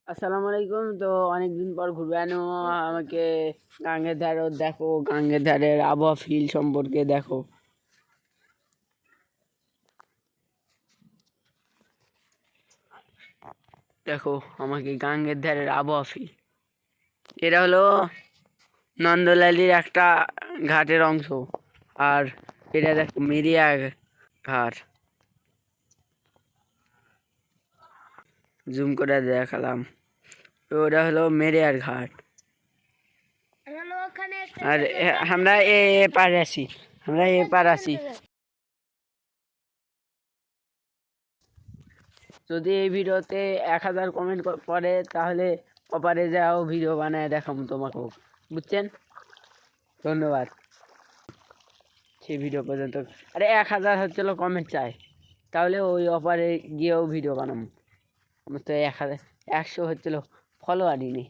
আসসালামু আলাইকুম। তো অনেকদিন পর ঘুরবে আনো আমাকে গাঙ্গের ধারে দেখো, গাঙ্গের ধারের আবহাওয়া ফিল সম্পর্কে দেখো। দেখো আমাকে গাঙ্গের ধারের আবহাওয়া ফিল। এটা হলো নন্দলালির একটা ঘাটের অংশ। আর এটা দেখো মেরিয়া ঘাট, জুম করে দেখালাম। তো ওটা হলো মেরিয়ার ঘাট। আর আমরা এ পারে আছি, আমরা এ পার আছি। যদি এই ভিডিওতে 1000 কমেন্ট পড়ে তাহলে অপারে যাও ভিডিও বানায় দেখাবো তোমাকেও, বুঝছেন? ধন্যবাদ। সেই ভিডিও পর্যন্ত আরে 1000 হচ্ছিল কমেন্ট চাই, তাহলে ওই অপারে গিয়েও ভিডিও বানাবো। আমার তো 1000 100 হচ্ছিল ফলোয়ারই নেই।